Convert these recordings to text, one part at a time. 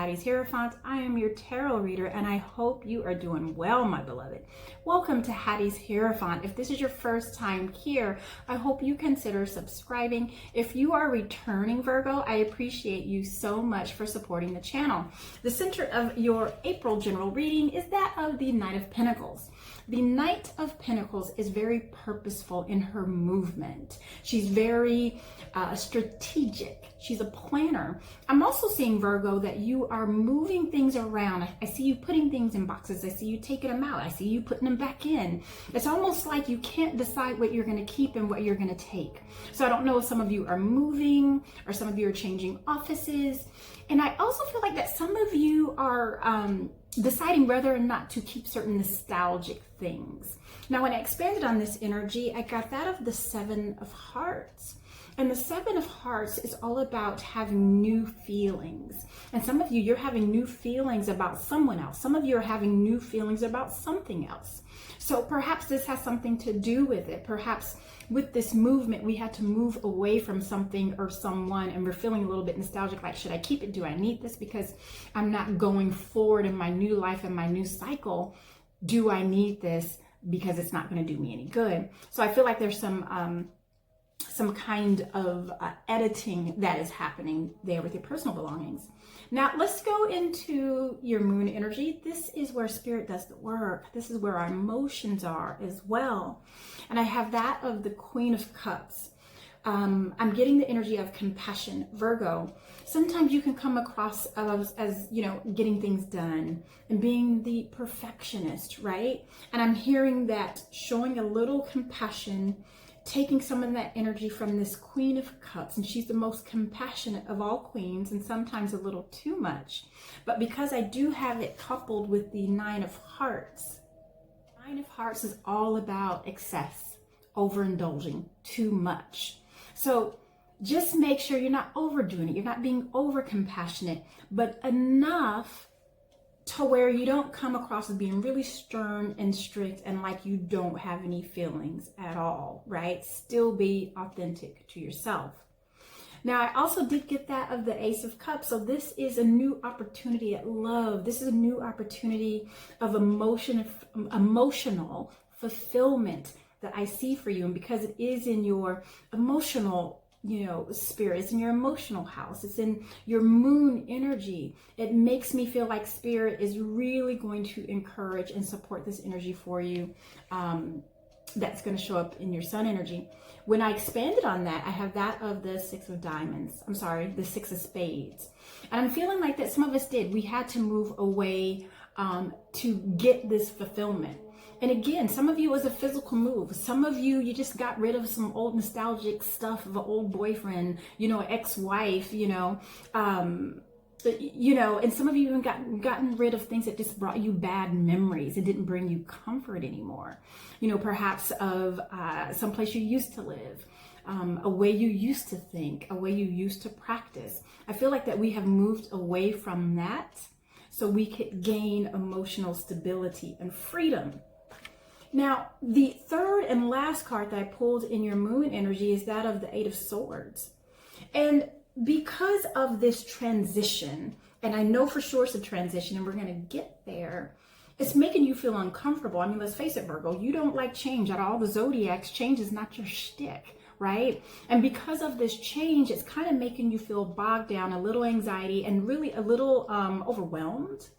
Hattis Hierophant. I am your tarot reader and I hope you are doing well, my beloved. Welcome to Hattis Hierophant. If this is your first time here, I hope you consider subscribing. If you are returning Virgo, I appreciate you so much for supporting the channel. The center of your April general reading is that of the Knight of Pentacles. The Knight of Pentacles is very purposeful in her movement. She's very strategic. She's a planner. I'm also seeing, Virgo, that you are moving things around. I see you putting things in boxes. I see you taking them out. I see you putting them back in. It's almost like you can't decide what you're going to keep and what you're going to take. So I don't know if some of you are moving or some of you are changing offices. And I also feel like that some of you are deciding whether or not to keep certain nostalgic things. Now, when I expanded on this energy, I got that of the Seven of Hearts. And the Seven of Hearts is all about having new feelings. And some of you, you're having new feelings about someone else. Some of you are having new feelings about something else. So perhaps this has something to do with it. Perhaps with this movement, we had to move away from something or someone, and we're feeling a little bit nostalgic, like, should I keep it? Do I need this? Because I'm not going forward in my new life and my new cycle. Do I need this? Because it's not going to do me any good. So I feel like there's some kind of editing that is happening there with your personal belongings. Now, let's go into your moon energy. This is where spirit does the work. This is where our emotions are as well. And I have that of the Queen of Cups. I'm getting the energy of compassion, Virgo. Sometimes you can come across as, you know, getting things done and being the perfectionist, right? And I'm hearing that showing a little compassion, taking some of that energy from this Queen of Cups, and she's the most compassionate of all queens, and sometimes a little too much. But because I do have it coupled with the Nine of Hearts, Nine of Hearts is all about excess, overindulging, too much. So just make sure you're not overdoing it. You're not being over compassionate, but enough to where you don't come across as being really stern and strict and like you don't have any feelings at all, right? Still be authentic to yourself. Now, I also did get that of the Ace of Cups. So this is a new opportunity at love. This is a new opportunity of emotional fulfillment that I see for you. And because it is in your emotional, you know, spirit, it's in your emotional house, it's in your moon energy, it makes me feel like spirit is really going to encourage and support this energy for you. That's going to show up in your sun energy. When I expanded on that, I have that of the Six of Diamonds. I'm sorry, the Six of Spades. And I'm feeling like that some of us did. We had to move away to get this fulfillment. And again, some of you was a physical move. Some of you, you just got rid of some old nostalgic stuff of an old boyfriend, you know, ex-wife, you know, and some of you even gotten rid of things that just brought you bad memories. It didn't bring you comfort anymore. You know, perhaps of someplace you used to live, a way you used to think, a way you used to practice. I feel like that we have moved away from that so we could gain emotional stability and freedom. Now, the third and last card that I pulled in your moon energy is that of the Eight of Swords. And because of this transition, and I know for sure it's a transition and we're going to get there, it's making you feel uncomfortable. I mean, let's face it, Virgo, you don't like change. Out of all the zodiacs, change is not your shtick, right? And because of this change, it's kind of making you feel bogged down, a little anxiety, and really a little overwhelmed.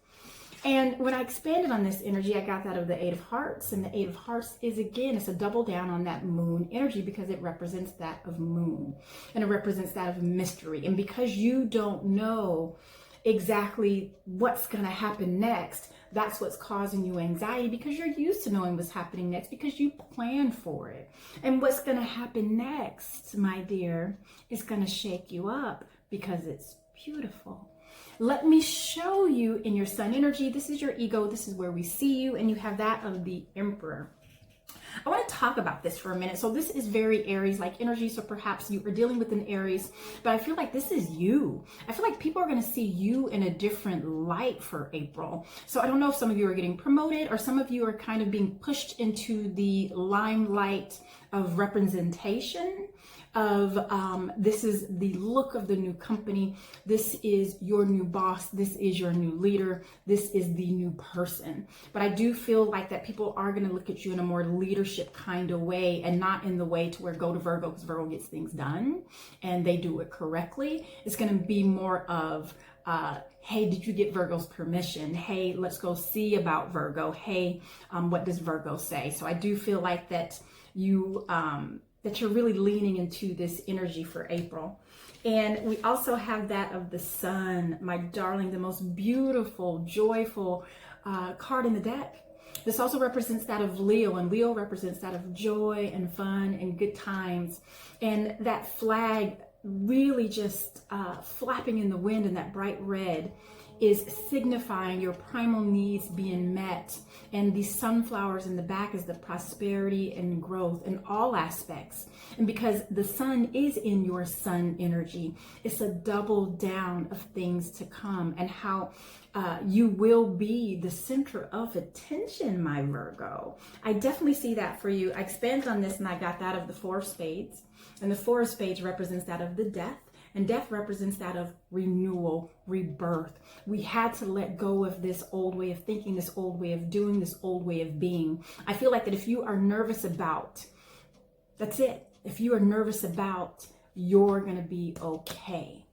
And when I expanded on this energy, I got that of the Eight of Hearts. And the Eight of Hearts is, again, it's a double down on that moon energy because it represents that of moon. And it represents that of mystery. And because you don't know exactly what's going to happen next, that's what's causing you anxiety, because you're used to knowing what's happening next because you plan for it. And what's going to happen next, my dear, is going to shake you up because it's beautiful. Let me show you in your sun energy. This is your ego. This is where we see you. And you have that of the Emperor. I want to talk about this for a minute. So this is very Aries-like energy. So perhaps you are dealing with an Aries, but I feel like this is you. I feel like people are going to see you in a different light for April. So I don't know if some of you are getting promoted or some of you are kind of being pushed into the limelight of representation. of this is the look of the new company. This is your new boss. This is your new leader. This is the new person. But I do feel like that people are going to look at you in a more leadership kind of way, and not in the way to where go to Virgo, because Virgo gets things done and they do it correctly. It's going to be more of, hey, did you get Virgo's permission? Hey, let's go see about Virgo. Hey, what does Virgo say? So I do feel like that you're really leaning into this energy for April. And we also have that of the sun, my darling, the most beautiful, joyful card in the deck. This also represents that of Leo, and Leo represents that of joy and fun and good times. And that flag really just flapping in the wind in that bright red is signifying your primal needs being met. And the sunflowers in the back is the prosperity and growth in all aspects. And because the sun is in your sun energy, it's a double down of things to come, and how you will be the center of attention, my Virgo. I definitely see that for you. I expanded on this and I got that of the Four of Spades. And the Four of Spades represents that of the death. And death represents that of renewal, rebirth. We had to let go of this old way of thinking, this old way of doing, this old way of being. I feel like that if you are nervous about, that's it. If you are nervous about, you're going to be okay.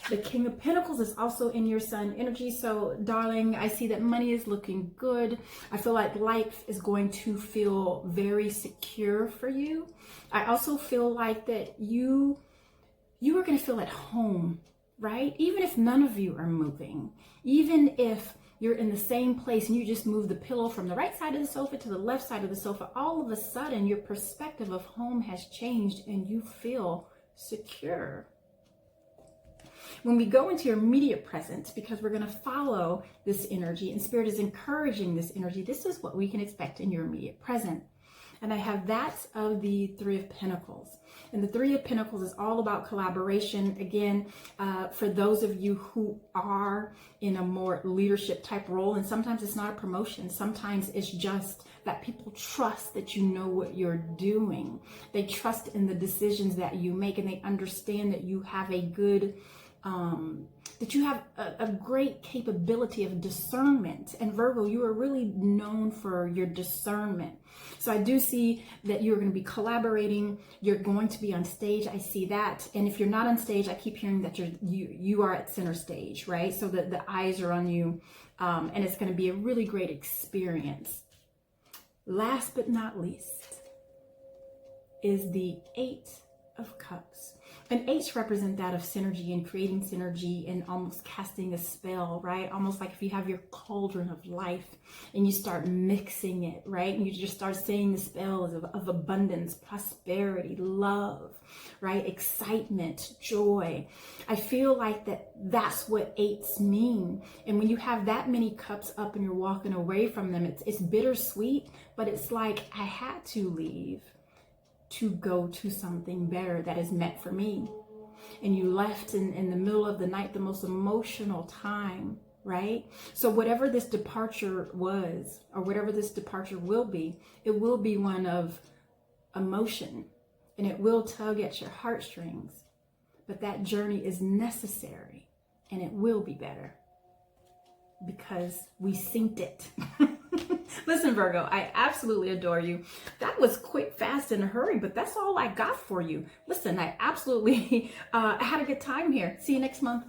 The King of Pentacles is also in your sun energy. So, darling, I see that money is looking good. I feel like life is going to feel very secure for you. I also feel like that you are going to feel at home, right? Even if none of you are moving, even if you're in the same place and you just move the pillow from the right side of the sofa to the left side of the sofa, all of a sudden your perspective of home has changed and you feel secure. When we go into your immediate present, because we're going to follow this energy and Spirit is encouraging this energy, this is what we can expect in your immediate present. And I have that of the Three of Pentacles. And the Three of Pentacles is all about collaboration. Again, for those of you who are in a more leadership type role, and sometimes it's not a promotion. Sometimes it's just that people trust that you know what you're doing. They trust in the decisions that you make, and they understand that you have a good that you have a great capability of discernment. And Virgo, you are really known for your discernment. So I do see that you're going to be collaborating. You're going to be on stage. I see that. And if you're not on stage, I keep hearing that you are at center stage, right? So that the eyes are on you, and it's going to be a really great experience. Last but not least is the Eight of Cups. And eights represent that of synergy and creating synergy and almost casting a spell, right? Almost like if you have your cauldron of life and you start mixing it, right? And you just start saying the spells of abundance, prosperity, love, right? Excitement, joy. I feel like that's what eights mean. And when you have that many cups up and you're walking away from them, it's bittersweet, but it's like, I had to leave to go to something better that is meant for me. And you left in the middle of the night, the most emotional time, right? So whatever this departure was, or whatever this departure will be, it will be one of emotion, and it will tug at your heartstrings. But that journey is necessary, and it will be better because we synced it. Listen, Virgo, I absolutely adore you. That was quick, fast, and a hurry, but that's all I got for you. Listen, I absolutely had a good time here. See you next month.